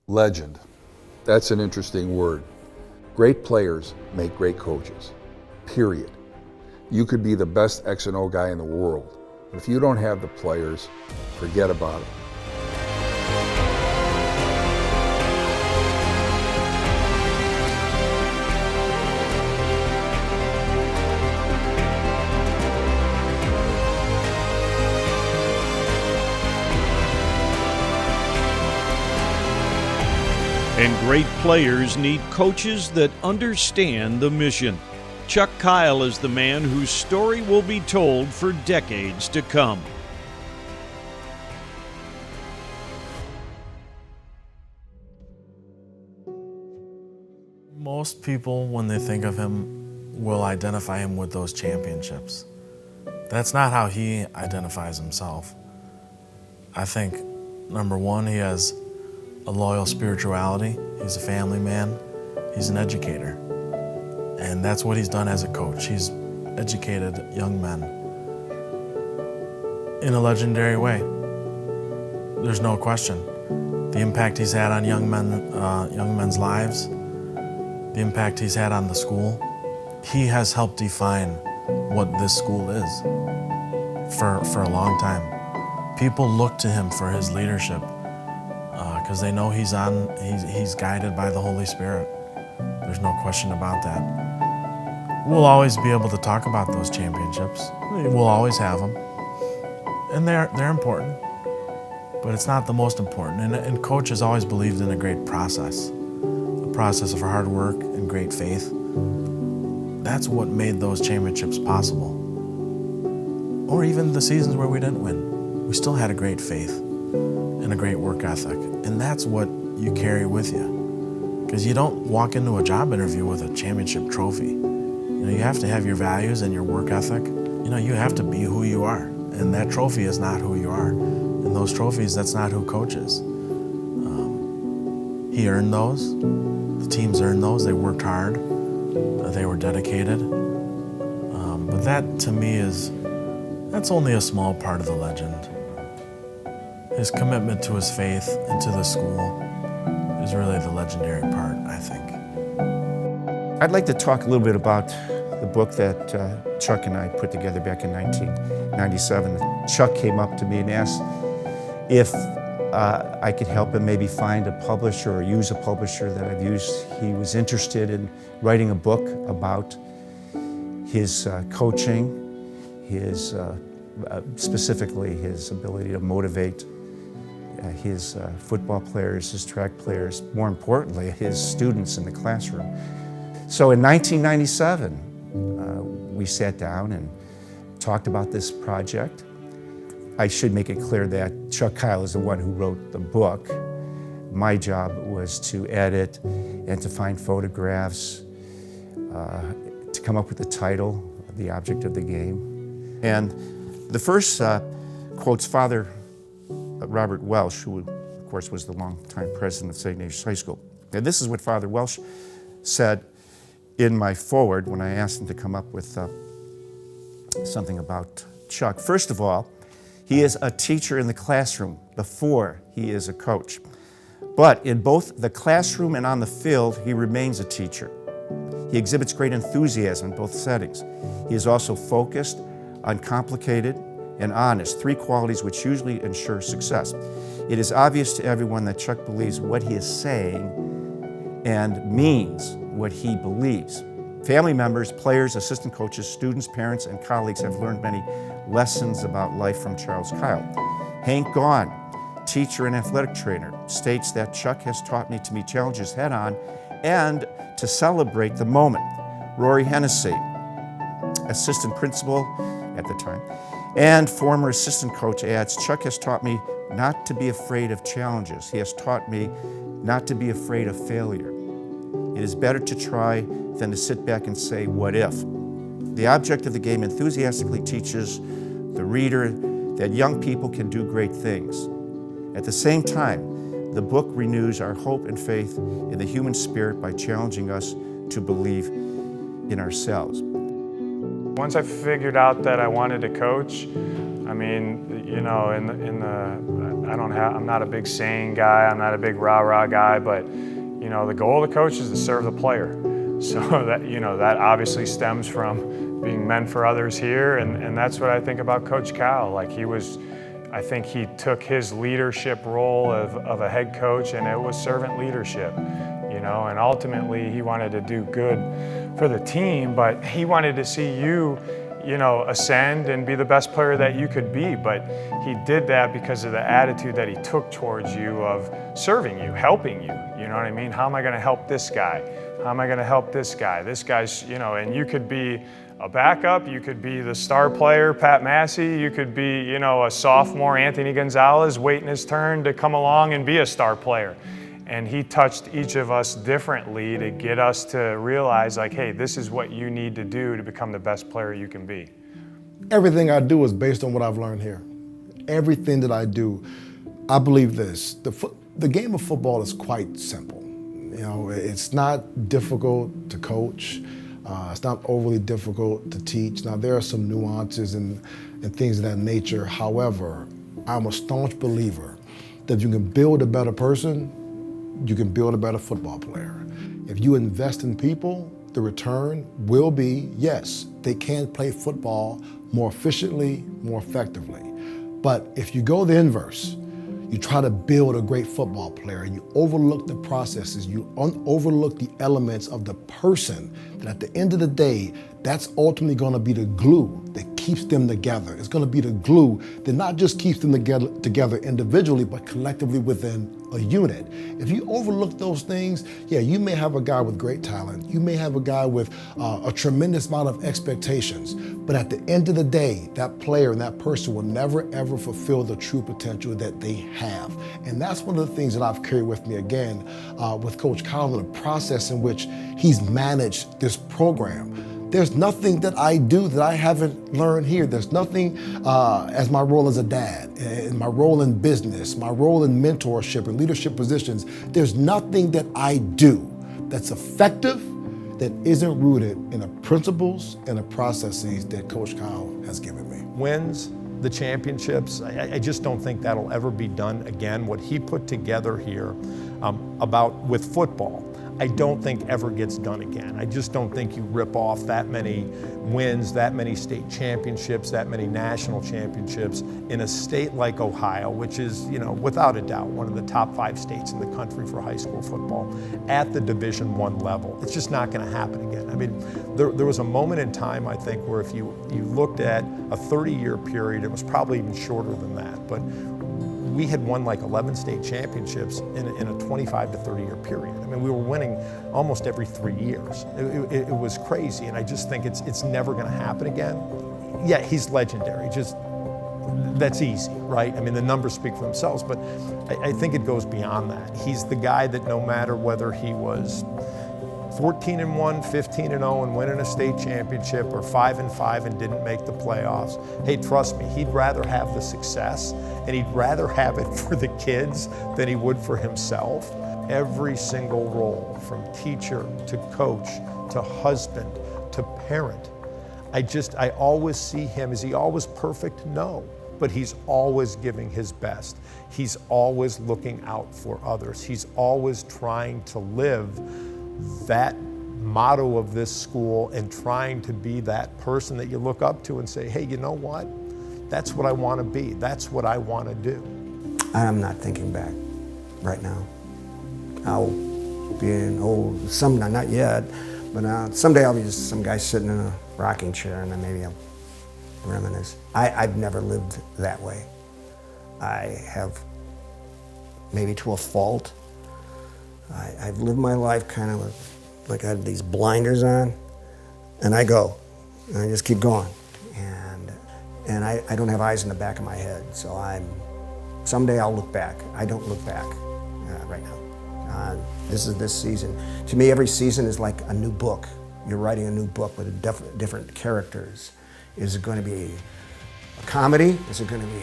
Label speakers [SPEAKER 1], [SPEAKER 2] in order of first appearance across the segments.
[SPEAKER 1] Legend. That's an interesting word. Great players make great coaches, period. You could be the best X and O guy in the world, but if you don't have the players, forget about it.
[SPEAKER 2] And great players need coaches that understand the mission. Chuck Kyle is the man whose story will be told for decades to come.
[SPEAKER 3] Most people, when they think of him, will identify him with those championships. That's not how he identifies himself. I think, number one, he has a loyal spirituality. He's a family man. He's an educator. And that's what he's done as a coach. He's educated young men in a legendary way. There's no question. The impact he's had on young men's lives, the impact he's had on the school. He has helped define what this school is for a long time. People look to him for his leadership because they know he's guided by the Holy Spirit. There's no question about that. We'll always be able to talk about those championships. We'll always have them. And they're important, but it's not the most important. And Coach has always believed in a great process, a process of hard work and great faith. That's what made those championships possible. Or even the seasons where we didn't win. We still had a great faith and a great work ethic. And that's what you carry with you. Because you don't walk into a job interview with a championship trophy. You have to have your values and your work ethic. You have to be who you are. And that trophy is not who you are. And those trophies, that's not who Coach is. He earned those. The teams earned those. They worked hard. They were dedicated. But that, to me, that's only a small part of the legend. His commitment to his faith and to the school is really the legendary part, I think.
[SPEAKER 4] I'd like to talk a little bit about the book that Chuck and I put together back in 1997. Chuck came up to me and asked if I could help him maybe find a publisher or use a publisher that I've used. He was interested in writing a book about his coaching, his specifically his ability to motivate his football players, his track players, more importantly, his students in the classroom. So in 1997, we sat down and talked about this project. I should make it clear that Chuck Kyle is the one who wrote the book. My job was to edit and to find photographs, to come up with the title, the object of the game. And the first quotes Father Robert Welsh, who of course was the longtime president of Saint Ignatius High School. And this is what Father Welsh said in my foreword when I asked him to come up with something about Chuck. First of all, he is a teacher in the classroom before he is a coach. But in both the classroom and on the field, he remains a teacher. He exhibits great enthusiasm in both settings. He is also focused, uncomplicated, and honest, three qualities which usually ensure success. It is obvious to everyone that Chuck believes what he is saying and means what he believes. Family members, players, assistant coaches, students, parents, and colleagues have learned many lessons about life from Charles Kyle. Hank Gaughan, teacher and athletic trainer, states that Chuck has taught me to meet challenges head on and to celebrate the moment. Rory Hennessy, assistant principal at the time, and former assistant coach adds, Chuck has taught me not to be afraid of challenges. He has taught me not to be afraid of failure. It is better to try than to sit back and say, what if? The object of the game enthusiastically teaches the reader that young people can do great things. At the same time, the book renews our hope and faith in the human spirit by challenging us to believe in ourselves.
[SPEAKER 5] Once I figured out that I wanted to coach, I mean, I'm not a big saying guy. I'm not a big rah-rah guy, but you know, the goal of the coach is to serve the player. So that, you know, that obviously stems from being men for others here, and that's what I think about Coach Kyle. Like, I think he took his leadership role of a head coach, and it was servant leadership, you know, and ultimately he wanted to do good for the team, but he wanted to see you know, ascend and be the best player that you could be. But he did that because of the attitude that he took towards you of serving you, helping you. You know what I mean? How am I going to help this guy? How am I going to help this guy? This guy's, you know, and you could be a backup, you could be the star player, Pat Massey, you could be, you know, a sophomore, Anthony Gonzalez, waiting his turn to come along and be a star player. And he touched each of us differently to get us to realize, like, hey, this is what you need to do to become the best player you can be.
[SPEAKER 6] Everything I do is based on what I've learned here. Everything that I do, I believe this. The game of football is quite simple. You know, it's not difficult to coach. It's not overly difficult to teach. Now, there are some nuances and things of that nature. However, I'm a staunch believer that if you can build a better person, you can build a better football player. If you invest in people, the return will be, yes, they can play football more efficiently, more effectively. But if you go the inverse, you try to build a great football player and you overlook the processes, you overlook the elements of the person, that at the end of the day, that's ultimately going to be the glue that keeps them together. It's going to be the glue that not just keeps them together individually, but collectively within a unit. If you overlook those things, yeah, you may have a guy with great talent. You may have a guy with a tremendous amount of expectations. But at the end of the day, that player and that person will never, ever fulfill the true potential that they have. And that's one of the things that I've carried with me again with Coach Kyle in the process in which he's managed this program. There's nothing that I do that I haven't learned here. There's nothing as my role as a dad, and my role in business, my role in mentorship and leadership positions. There's nothing that I do that's effective that isn't rooted in the principles and the processes that Coach Kyle has given me.
[SPEAKER 7] Wins the championships, I just don't think that'll ever be done again. What he put together here with football, I don't think ever gets done again. I just don't think you rip off that many wins, that many state championships, that many national championships in a state like Ohio, which is, you know, without a doubt, one of the top 5 states in the country for high school football at the Division I level. It's just not going to happen again. I mean, there was a moment in time, I think, where if you looked at a 30-year period, it was probably even shorter than that, but we had won like 11 state championships in a 25 to 30-year period. I mean, we were winning almost every 3 years. It was crazy, and I just think it's never going to happen again. Yeah, he's legendary. Just that's easy, right? I mean, the numbers speak for themselves, but I think it goes beyond that. He's the guy that no matter whether he was 14-1, 15-0 and winning a state championship, or 5-5 and didn't make the playoffs. Hey, trust me, he'd rather have the success and he'd rather have it for the kids than he would for himself. Every single role, from teacher to coach to husband to parent, I always see him. Is he always perfect? No, but he's always giving his best. He's always looking out for others. He's always trying to live that motto of this school and trying to be that person that you look up to and say, hey, you know what? That's what I want to be. That's what I want to do.
[SPEAKER 8] I'm not thinking back right now. I'll be an old, not yet, but someday I'll be just some guy sitting in a rocking chair and then maybe I'll reminisce. I've never lived that way. I have, maybe to a fault, I've lived my life kind of like I had these blinders on, and I go, and I just keep going. And I don't have eyes in the back of my head, so someday I'll look back. I don't look back right now. This is this season. To me, every season is like a new book. You're writing a new book with different characters. Is it going to be a comedy? Is it going to be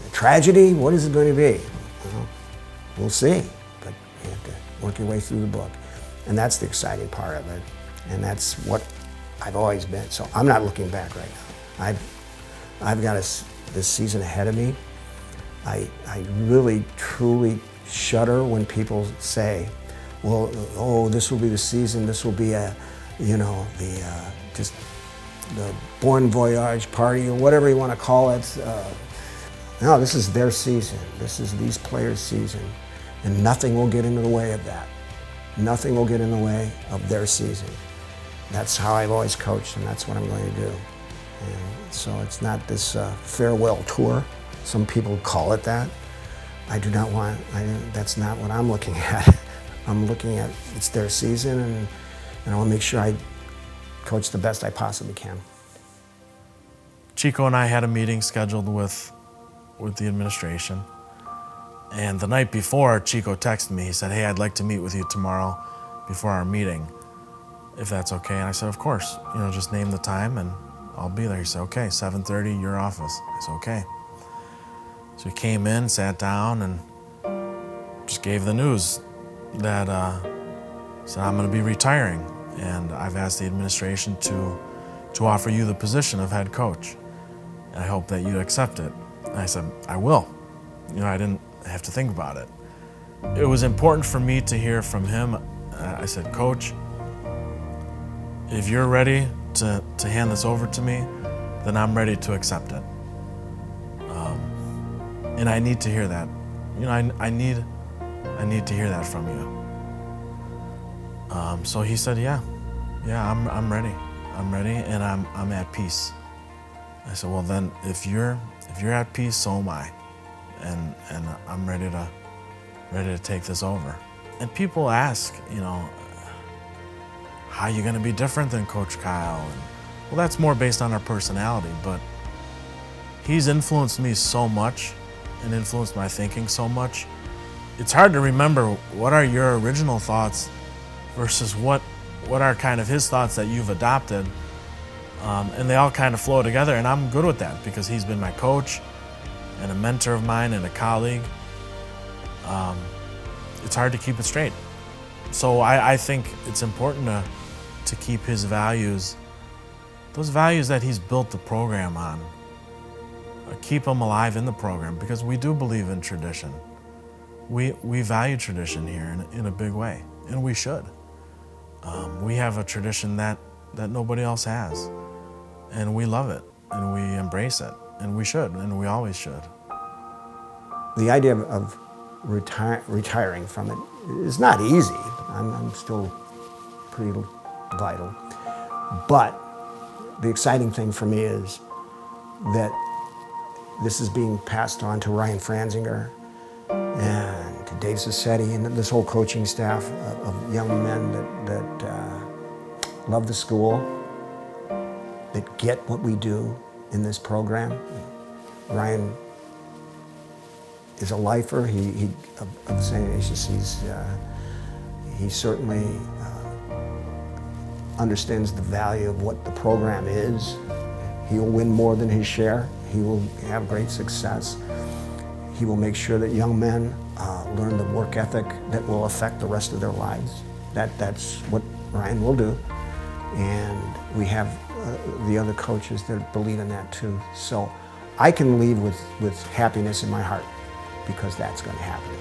[SPEAKER 8] a tragedy? What is it going to be? Well, we'll see. But you have to work your way through the book. And that's the exciting part of it. And that's what I've always been. So I'm not looking back right now. I've got this season ahead of me. I really, truly shudder when people say, well, oh, this will be the season, this will be just the bon voyage party, or whatever you want to call it. No, this is their season. This is these players' season. And nothing will get in the way of that. Nothing will get in the way of their season. That's how I've always coached, and that's what I'm going to do. And so it's not this farewell tour. Some people call it that. I do not want, that's not what I'm looking at. I'm looking at, it's their season, and I want to make sure I coach the best I possibly can.
[SPEAKER 3] Chico and I had a meeting scheduled with the administration. And the night before, Chico texted me. He said, hey, I'd like to meet with you tomorrow before our meeting, if that's okay. And I said, of course, just name the time and I'll be there. He said, okay, 7:30, your office. I said, okay. So he came in, sat down, and just gave the news that said, I'm going to be retiring, and I've asked the administration to offer you the position of head coach, and I hope that you accept it. And I said, I will. I didn't have to think about it. It was important for me to hear from him. I said, Coach, if you're ready to hand this over to me, then I'm ready to accept it. And I need to hear that. I need to hear that from you. So he said, yeah, I'm ready. I'm ready, and I'm at peace. I said, well then, if you're at peace, so am I, and I'm ready to take this over. And people ask, how are you going to be different than Coach Kyle? And, well, that's more based on our personality, but he's influenced me so much and influenced my thinking so much. It's hard to remember what are your original thoughts versus what are kind of his thoughts that you've adopted. And they all kind of flow together, and I'm good with that because he's been my coach and a mentor of mine and a colleague. It's hard to keep it straight. So I think it's important to keep his values, those values that he's built the program on, keep them alive in the program, because we do believe in tradition. We value tradition here in a big way, and we should. We have a tradition that nobody else has, and we love it, and we embrace it, and we should, and we always should.
[SPEAKER 8] The idea of retiring from it is not easy. I'm still pretty vital. But the exciting thing for me is that this is being passed on to Ryan Franzinger and to Dave Sassetti and this whole coaching staff of young men that love the school, that get what we do in this program. Ryan is a lifer. He of Saint Ignatius. He certainly understands the value of what the program is. He will win more than his share. He will have great success. He will make sure that young men learn the work ethic that will affect the rest of their lives. That's what Ryan will do. And we have the other coaches that believe in that too. So I can leave with happiness in my heart because that's going to happen.